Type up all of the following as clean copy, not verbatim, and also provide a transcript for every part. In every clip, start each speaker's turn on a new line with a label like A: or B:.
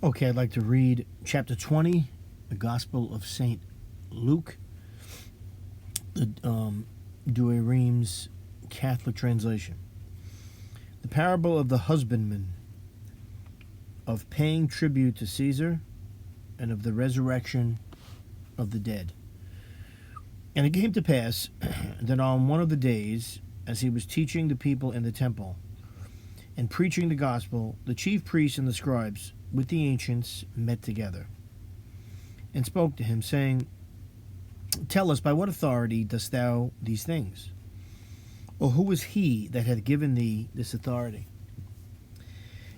A: Okay, I'd like to read chapter 20, the Gospel of St. Luke, the Douay-Rheims Catholic translation. The parable of the husbandman, of paying tribute to Caesar, and of the resurrection of the dead. And it came to pass that on one of the days, as he was teaching the people in the temple and preaching the gospel, the chief priests and the scribes with the ancients met together and spoke to him, saying, Tell us, by what authority dost thou these things? Or who is he that hath given thee this authority?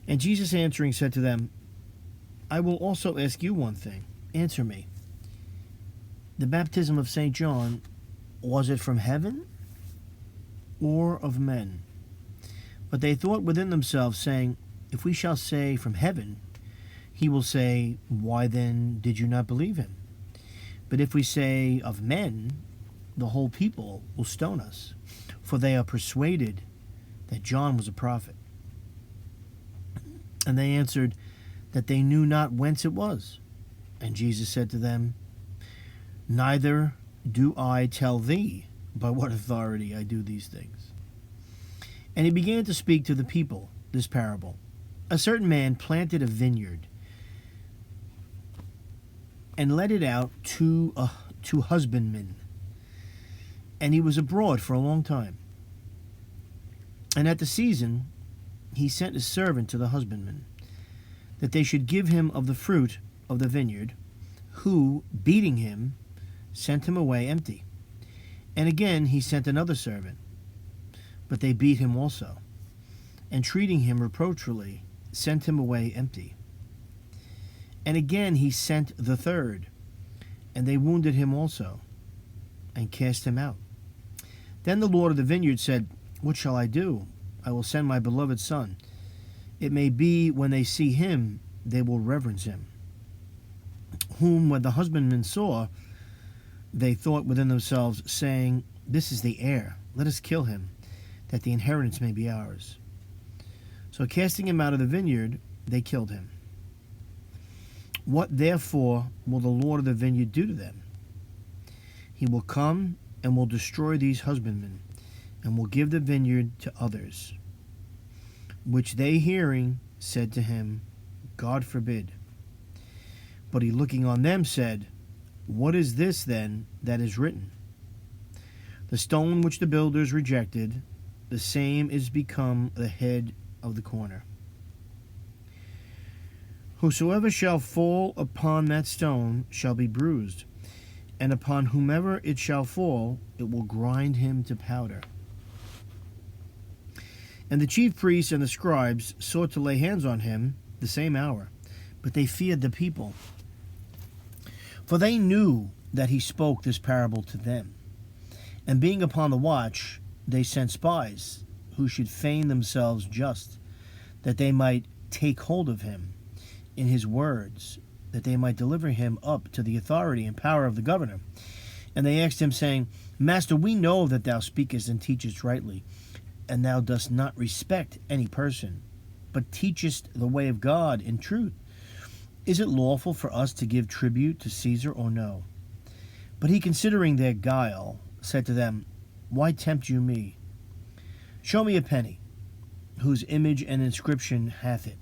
A: And Jesus answering said to them, I will also ask you one thing. Answer me. The baptism of St. John, was it from heaven or of men? But they thought within themselves, saying, If we shall say from heaven, he will say, Why then did you not believe him? But if we say of men, the whole people will stone us, for they are persuaded that John was a prophet. And they answered that they knew not whence it was. And Jesus said to them, Neither do I tell thee by what authority I do these things. And he began to speak to the people this parable. A certain man planted a vineyard and let it out to husbandmen. And he was abroad for a long time. And at the season he sent his servant to the husbandmen, that they should give him of the fruit of the vineyard, who, beating him, sent him away empty. And again he sent another servant, but they beat him also, and treating him reproachfully, sent him away empty. And again he sent the third, and they wounded him also, and cast him out. Then the Lord of the vineyard said, What shall I do? I will send my beloved son. It may be, when they see him, they will reverence him. Whom, when the husbandmen saw, they thought within themselves, saying, This is the heir. Let us kill him, that the inheritance may be ours. So casting him out of the vineyard, they killed him. What therefore will the Lord of the vineyard do to them? He will come and will destroy these husbandmen, and will give the vineyard to others. Which they hearing said to him, God forbid. But he looking on them said, What is this then that is written? The stone which the builders rejected, the same is become the head of the corner. Whosoever shall fall upon that stone shall be bruised, and upon whomever it shall fall, it will grind him to powder. And the chief priests and the scribes sought to lay hands on him the same hour, but they feared the people, for they knew that he spoke this parable to them. And being upon the watch, they sent spies, who should feign themselves just, that they might take hold of him in his words, that they might deliver him up to the authority and power of the governor. And they asked him, saying, Master, we know that thou speakest and teachest rightly, and thou dost not respect any person, but teachest the way of God in truth. Is it lawful for us to give tribute to Caesar or no? But he, considering their guile, said to them, Why tempt you me? Show me a penny, whose image and inscription hath it.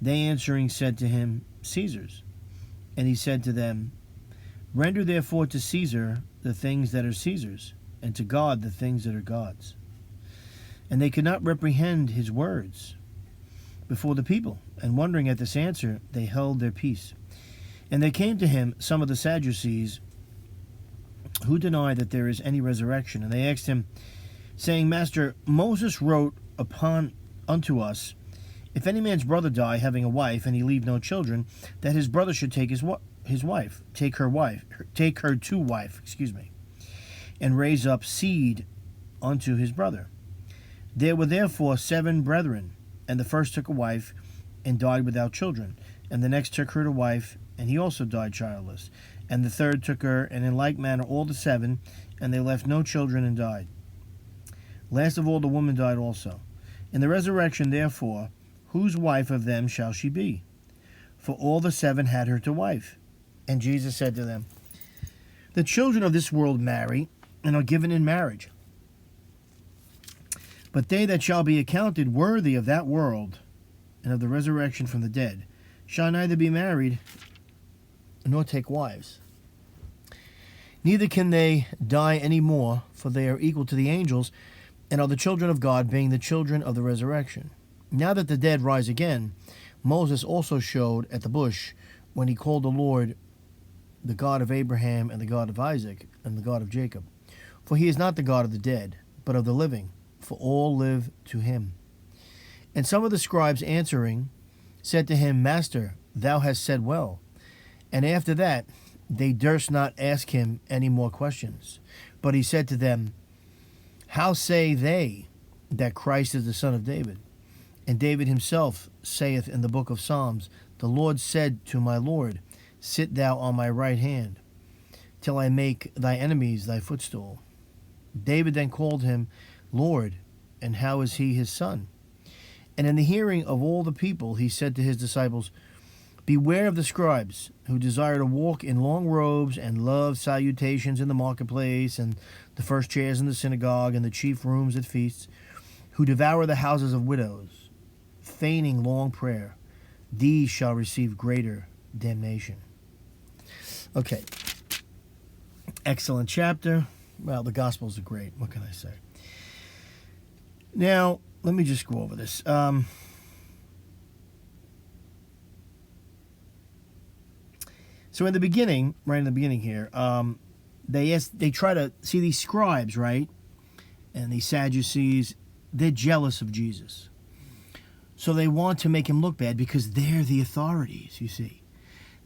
A: They answering said to him, Caesar's. And he said to them, Render therefore to Caesar the things that are Caesar's, and to God the things that are God's. And they could not reprehend his words before the people, and wondering at this answer, they held their peace. And there came to him some of the Sadducees, who deny that there is any resurrection. And they asked him, saying, Master, Moses wrote unto us, If any man's brother die, having a wife, and he leave no children, that his brother should take his wife, take her to wife, and raise up seed unto his brother. There were therefore 7 brethren, and the first took a wife, and died without children. And the next took her to wife, and he also died childless. And the third took her, and in like manner all the 7, and they left no children and died. Last of all the woman died also. In the resurrection, therefore, whose wife of them shall she be? for all the seven had her to wife. And Jesus said to them, the children of this world marry and are given in marriage. But they that shall be accounted worthy of that world and of the resurrection from the dead shall neither be married nor take wives. Neither can they die any more, for they are equal to the angels, and are the children of God, being the children of the resurrection. Now that the dead rise again, Moses also showed at the bush, when he called the Lord the God of Abraham and the God of Isaac and the God of Jacob. For he is not the God of the dead, but of the living, for all live to him. And some of the scribes answering said to him, Master, thou hast said well. And after that they durst not ask him any more questions. But he said to them, how say they that Christ is the son of David? And David himself saith in the book of Psalms, the Lord said to my Lord, sit thou on my right hand, till I make thy enemies thy footstool. David then called him Lord, and how is he his son? And in the hearing of all the people he said to his disciples, beware of the scribes, who desire to walk in long robes, and love salutations in the marketplace, and the first chairs in the synagogue, and the chief rooms at feasts, who devour the houses of widows, feigning long prayer. These shall receive greater damnation. Okay. Excellent chapter. Well, the Gospels are great. What can I say? Now, let me just go over this. So in the beginning, right in the beginning here, they try to see these scribes, right? And these Sadducees, they're jealous of Jesus. So they want to make him look bad because they're the authorities, you see.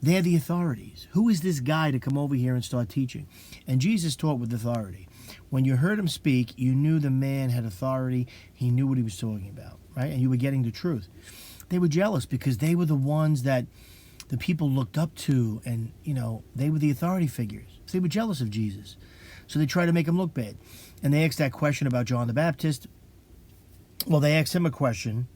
A: They're the authorities. Who is this guy to come over here and start teaching? And Jesus taught with authority. When you heard him speak, you knew the man had authority. He knew what he was talking about, right? And you were getting the truth. They were jealous because they were the ones that the people looked up to, and, you know, they were the authority figures. So they were jealous of Jesus. So they tried to make him look bad. And they asked that question about John the Baptist. Well, they asked him a question.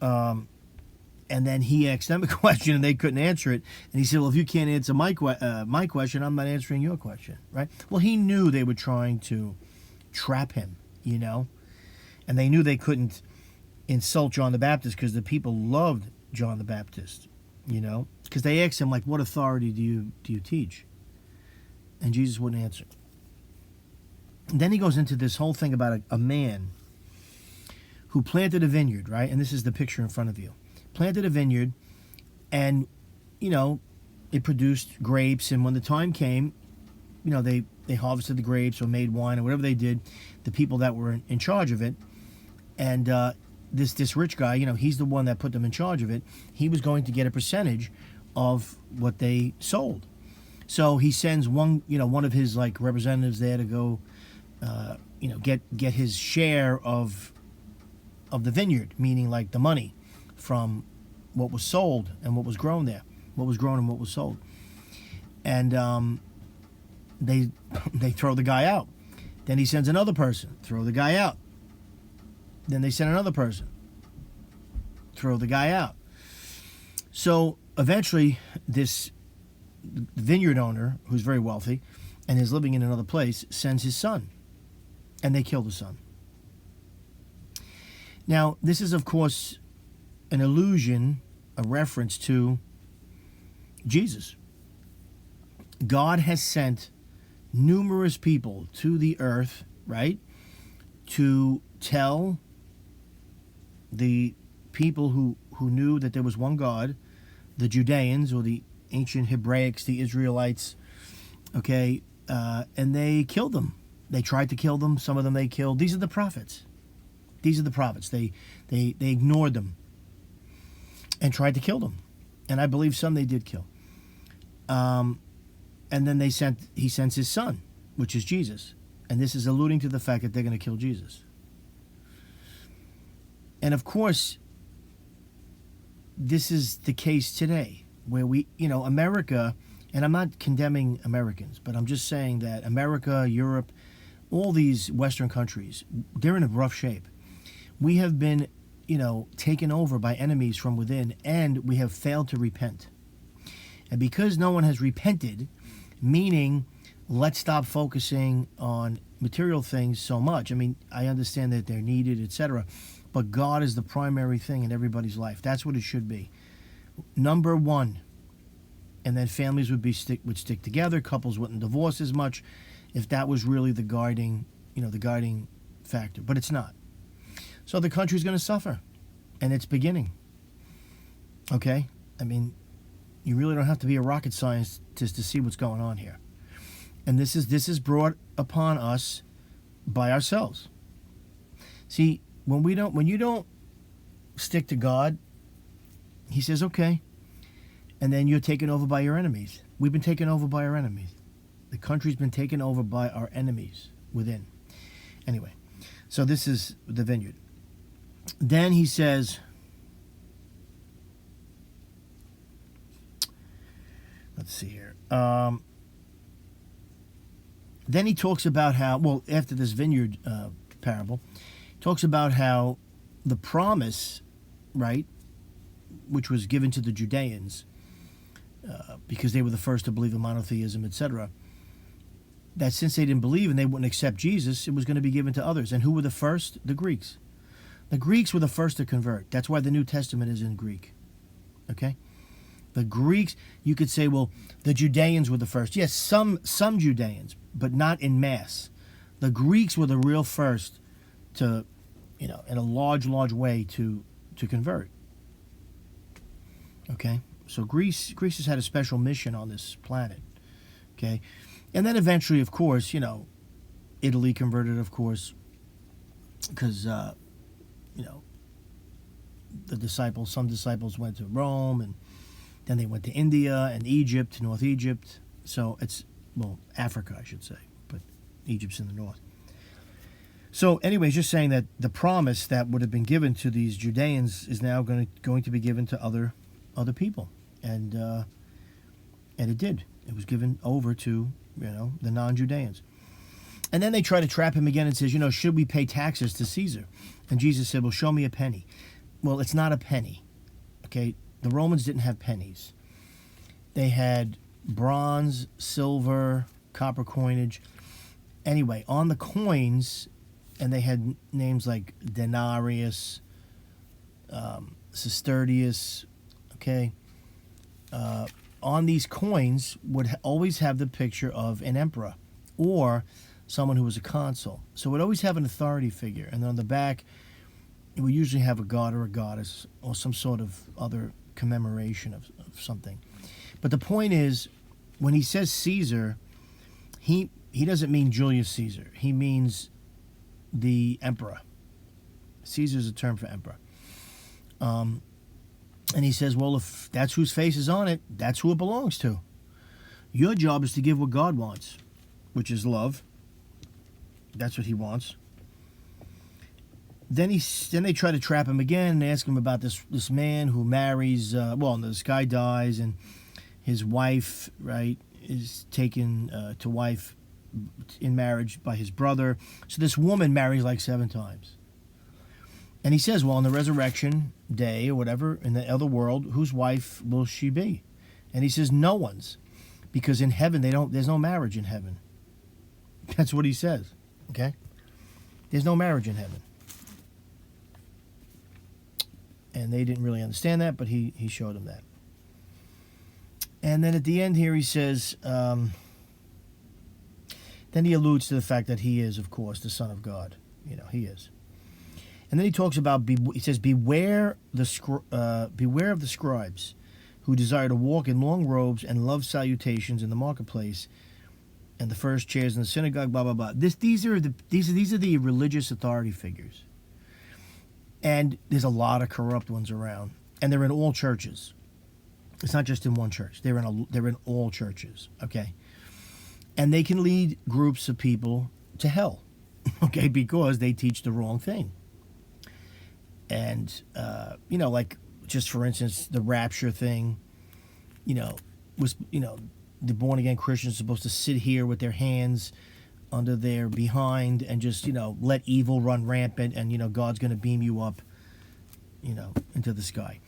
A: And then he asked them a question, and they couldn't answer it. And he said, well, if you can't answer my question, I'm not answering your question, right? Well, he knew they were trying to trap him, you know. And they knew they couldn't insult John the Baptist because the people loved John the Baptist, you know. Because they asked him, like, what authority do you teach? And Jesus wouldn't answer. And then he goes into this whole thing about a man who planted a vineyard, right? And this is the picture in front of you. Planted a vineyard, and, you know, it produced grapes, and when the time came, you know, they harvested the grapes or made wine or whatever they did, the people that were in charge of it, and this rich guy, you know, he's the one that put them in charge of it. He was going to get a percentage of what they sold. So he sends one of his, like, representatives there to go, you know, get his share of the vineyard, meaning like the money from what was sold and what was grown there, what was grown and what was sold. And they throw the guy out. Then he sends another person, throw the guy out. Then they send another person, throw the guy out. So eventually this vineyard owner, who's very wealthy and is living in another place, sends his son, and they kill the son. Now, this is, of course, an allusion, a reference to Jesus. God has sent numerous people to the earth, right, to tell the people who knew that there was one God, the Judeans or the ancient Hebraics, the Israelites, okay, and they killed them. They tried to kill them. Some of them they killed. These are the prophets. These are the prophets. They ignored them and tried to kill them. And I believe some they did kill. And then he sends his son, which is Jesus. And this is alluding to the fact that they're going to kill Jesus. And of course, this is the case today, where America, and I'm not condemning Americans, but I'm just saying that America, Europe, all these Western countries, they're in a rough shape. We have been taken over by enemies from within, and we have failed to repent. And because no one has repented, meaning let's stop focusing on material things so much. I mean, I understand that they're needed, etc., but God is the primary thing in everybody's life. That's what it should be. Number one. And then families would stick together, couples wouldn't divorce as much if that was really the guiding factor. But it's not. So the country's going to suffer, and it's beginning. Okay? I mean, you really don't have to be a rocket scientist to see what's going on here. And this is brought upon us by ourselves. See, when you don't stick to God, he says, okay, and then you're taken over by your enemies. We've been taken over by our enemies. The country's been taken over by our enemies within. Anyway, so this is the vineyard. Then he says, let's see here. Then he talks about how, well, after this vineyard parable, he talks about how the promise, right, which was given to the Judeans, because they were the first to believe in monotheism, etc., that since they didn't believe and they wouldn't accept Jesus, it was going to be given to others. And who were the first? The Greeks. The Greeks were the first to convert. That's why the New Testament is in Greek. Okay? The Greeks, you could say, well, the Judeans were the first. Yes, some Judeans, but not in mass. The Greeks were the real first to, in a large way to convert. Okay? So Greece has had a special mission on this planet. Okay? And then eventually, of course, Italy converted, of course, because, some disciples went to Rome, and then they went to India and Egypt, North Egypt. So Africa, I should say, but Egypt's in the north. So anyways, just saying that the promise that would have been given to these Judeans is now going to be given to other people. And it did. It was given over to, the non-Judeans. And then they try to trap him again and says, should we pay taxes to Caesar? And Jesus said, well, show me a penny. Well, it's not a penny. Okay? The Romans didn't have pennies. They had bronze, silver, copper coinage. Anyway, on the coins, and they had names like denarius, sestertius, okay? On these coins would always have the picture of an emperor or someone who was a consul. So it would always have an authority figure. And then on the back, it would usually have a god or a goddess or some sort of other commemoration of something. But the point is, when he says Caesar, he doesn't mean Julius Caesar. He means the emperor. Caesar is a term for emperor. And he says, well, if that's whose face is on it, that's who it belongs to. Your job is to give what God wants, which is love. That's what he wants. Then they try to trap him again and ask him about this man who marries, this guy dies, and his wife, right, is taken to wife in marriage by his brother. So this woman marries like 7 times. And he says, well, on the resurrection day or whatever, in the other world, whose wife will she be? And he says, no one's. Because in heaven, there's no marriage in heaven. That's what he says, okay? There's no marriage in heaven. And they didn't really understand that, but he showed them that. And then at the end here, he says, then he alludes to the fact that he is, of course, the Son of God. He is. And then he talks about, he says, beware of the scribes who desire to walk in long robes and love salutations in the marketplace and the first chairs in the synagogue, blah, blah, blah. These are the religious authority figures. And there's a lot of corrupt ones around. And they're in all churches. It's not just in one church. They're in all churches, okay? And they can lead groups of people to hell, okay, because they teach the wrong thing. And, like, just for instance, the rapture thing, was, the born-again Christians are supposed to sit here with their hands under their behind and just, let evil run rampant and, God's going to beam you up. into the sky.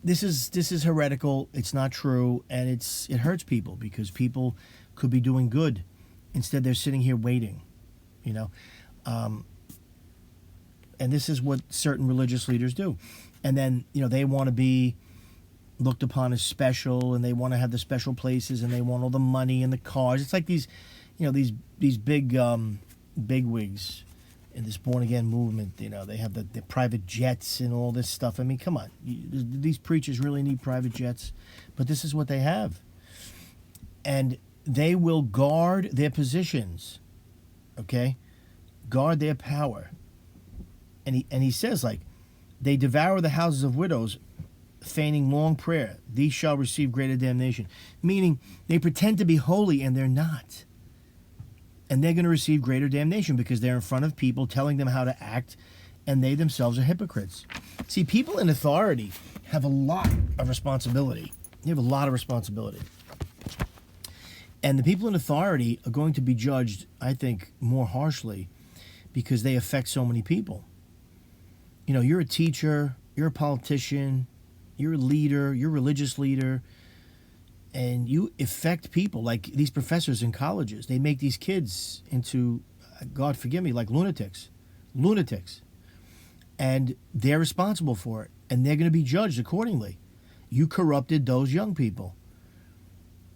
A: This is heretical. It's not true, and it hurts people because people could be doing good. Instead, they're sitting here waiting, and this is what certain religious leaders do. And then they want to be looked upon as special, and they want to have the special places, and they want all the money and the cars. It's like these big bigwigs in this born again movement. They have the private jets and all this stuff. I mean, come on, these preachers really need private jets, but this is what they have, and they will guard their positions, okay, guard their power, and he says, like, they devour the houses of widows, feigning long prayer. These shall receive greater damnation. Meaning, they pretend to be holy and they're not. And they're going to receive greater damnation because they're in front of people telling them how to act, and they themselves are hypocrites. See, people in authority have a lot of responsibility. They have a lot of responsibility. And the people in authority are going to be judged, I think, more harshly because they affect so many people. You're a teacher, you're a politician, you're a leader, you're a religious leader, and you affect people. Like these professors in colleges, they make these kids into, God forgive me, like lunatics. And they're responsible for it, and they're going to be judged accordingly. You corrupted those young people.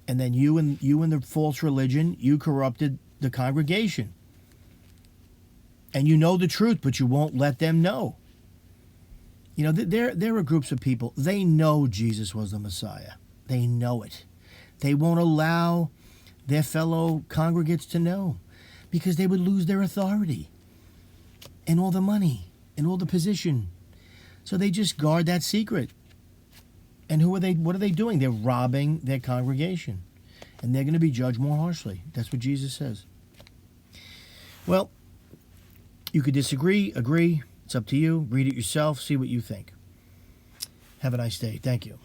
A: And then you and the false religion, you corrupted the congregation. And you know the truth, but you won't let them know. There are groups of people, they know Jesus was the Messiah. They know it. They won't allow their fellow congregates to know because they would lose their authority and all the money and all the position. So they just guard that secret. And what are they doing? They're robbing their congregation. And they're going to be judged more harshly. That's what Jesus says. Well, you could disagree, agree. It's up to you. Read it yourself. See what you think. Have a nice day. Thank you.